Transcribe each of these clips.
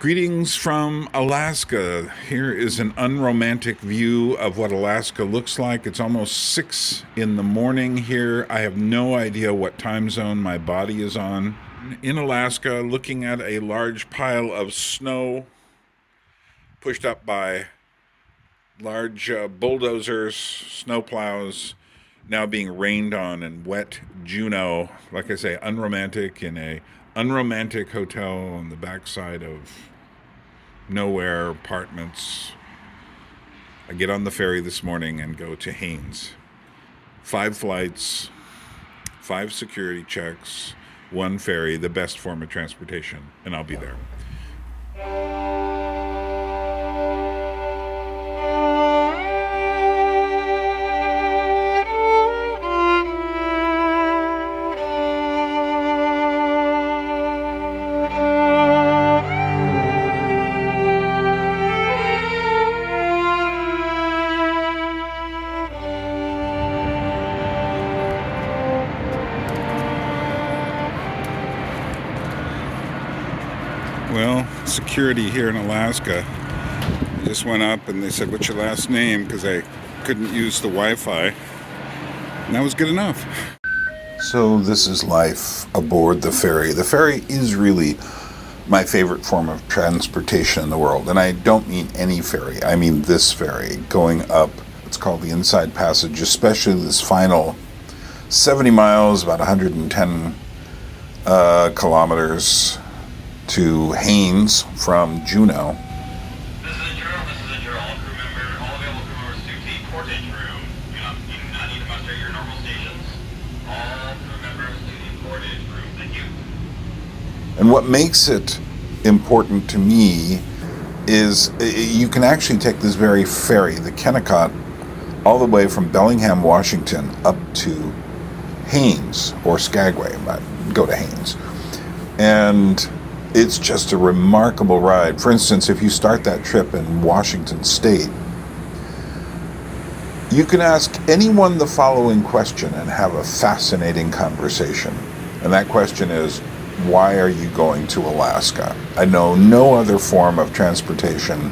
Greetings from Alaska. Here is an unromantic view of what Alaska looks like. It's almost 6 in the morning here. I have no idea what time zone my body is on. In Alaska, looking at a large pile of snow pushed up by large bulldozers, snowplows, now being rained on in wet Juneau. Like I say, unromantic in a unromantic hotel on the backside of nowhere apartments. I get on the ferry this morning and go to Haines. 5 flights, 5 security checks, 1 ferry, the best form of transportation, and I'll be there. Well, security here in Alaska, I just went up and they said, "What's your last name?" because I couldn't use the Wi-Fi. And that was good enough. So this is life aboard the ferry. The ferry is really my favorite form of transportation in the world. And I don't mean any ferry. I mean this ferry going up. It's called the Inside Passage, especially this final 70 miles, about 110 kilometers to Haines from Juneau. This is a drill. All available crew members to the portage room. You do not need to muster your normal stations. All crew members to the portage room. Thank you. And what makes it important to me is you can actually take this very ferry, the Kennecott, all the way from Bellingham, Washington, up to Haines or Skagway, but go to Haines. And it's just a remarkable ride. For instance, if you start that trip in Washington State, you can ask anyone the following question and have a fascinating conversation. And that question is, why are you going to Alaska? I know no other form of transportation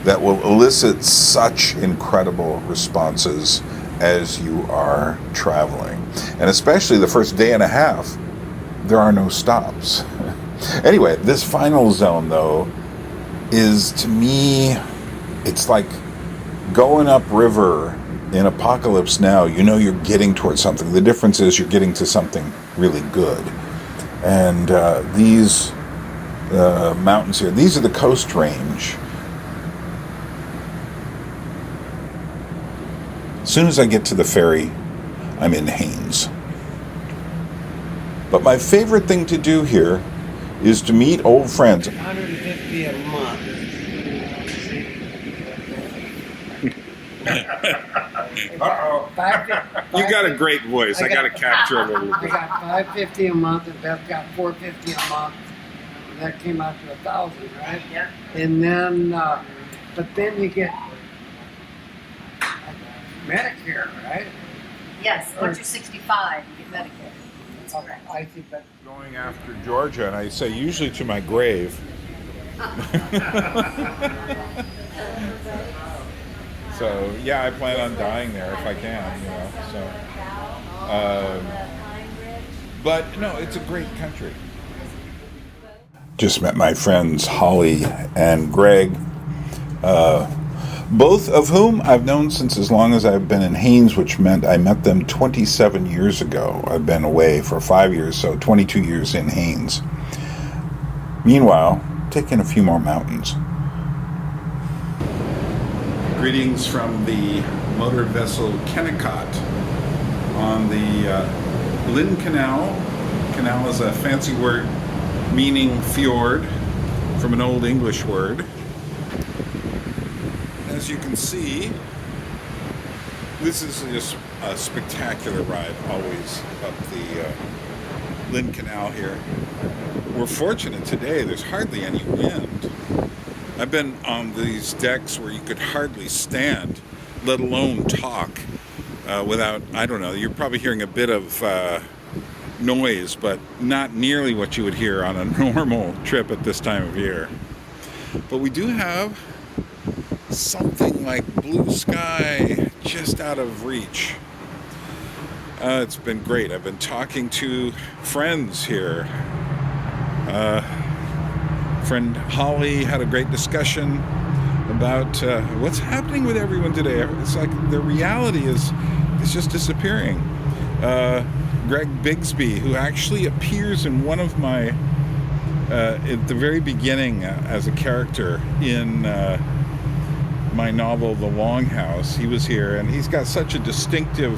that will elicit such incredible responses as you are traveling. And especially the first day and a half, there are no stops. Anyway, this final zone, though, is, to me, it's like going upriver in Apocalypse Now. You know you're getting towards something. The difference is you're getting to something really good. And these mountains here, these are the Coast Range. As soon as I get to the ferry, I'm in Haines. But my favorite thing to do here is to meet old friends. $150 a month. Uh-oh. You got a great voice. I got to capture a little I bit. got $550 a month, and Beth got $450 a month. And that came out to $1,000, right? Yeah. And then, but then you get Medicare, right? Yes, once you're 65, you get Medicare. That's Okay, correct. I think that. Going after Georgia, and I say usually to my grave. So yeah, I plan on dying there if I can, but no, it's a great country. Just met my friends Holly and Greg, both of whom I've known since as long as I've been in Haines, which meant I met them 27 years ago. I've been away for 5 years, so 22 years in Haines. Meanwhile, taking a few more mountains. Greetings from the motor vessel Kennecott on the Lynn Canal. Canal is a fancy word meaning fjord, from an old English word. As you can see, this is just a spectacular ride, always up the Lynn Canal here. We're fortunate today, there's hardly any wind. I've been on these decks where you could hardly stand, let alone talk, without, I don't know, you're probably hearing a bit of noise, but not nearly what you would hear on a normal trip at this time of year. But we do have something like blue sky just out of reach. It's been great. I've been talking to friends here. Friend Holly had a great discussion about what's happening with everyone today. It's like the reality is just disappearing. Greg Bigsby, who actually appears in one of my at the very beginning as a character in my novel The Longhouse, he was here, and he's got such a distinctive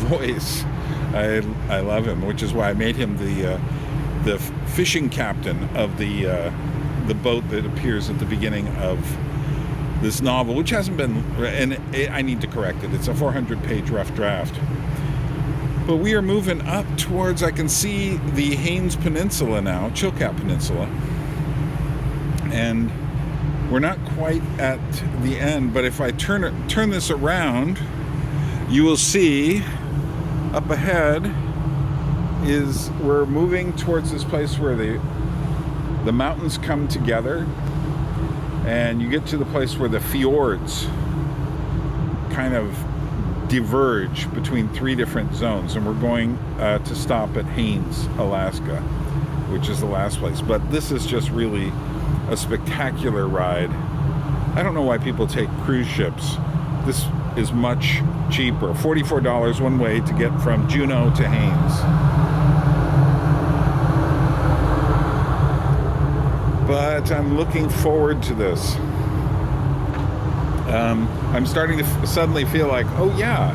voice. I love him, which is why I made him the fishing captain of the boat that appears at the beginning of this novel, which hasn't been, and I need to correct it. It's a 400-page rough draft. But we are moving up towards, I can see the Haines Peninsula now, Chilkat Peninsula. And we're not quite at the end, but if I turn this around, you will see up ahead is we're moving towards this place where the mountains come together, and you get to the place where the fjords kind of diverge between three different zones, and we're going to stop at Haines, Alaska, which is the last place. But this is just really a spectacular ride. I don't know why people take cruise ships. This is much cheaper. $44 one way to get from Juneau to Haines. But I'm looking forward to this. I'm starting to suddenly feel like, oh yeah,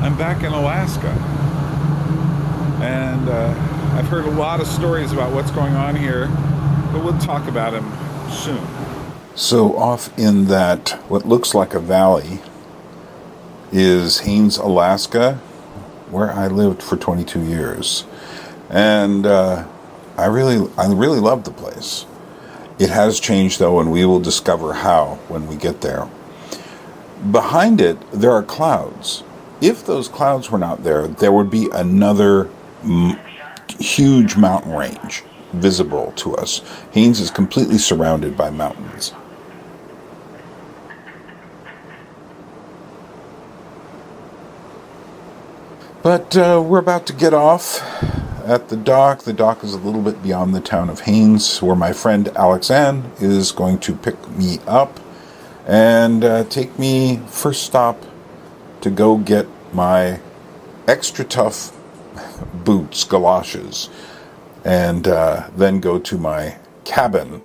I'm back in Alaska. And I've heard a lot of stories about what's going on here, but we'll talk about them soon. So off in that, what looks like a valley, is Haines, Alaska, where I lived for 22 years. And I really love the place. It has changed, though, and we will discover how when we get there. Behind it, there are clouds. If those clouds were not there, there would be another huge mountain range visible to us. Haines is completely surrounded by mountains. But we're about to get off at the dock. The dock is a little bit beyond the town of Haines, where my friend Alexanne is going to pick me up and take me first stop to go get my extra tough boots, galoshes, and then go to my cabin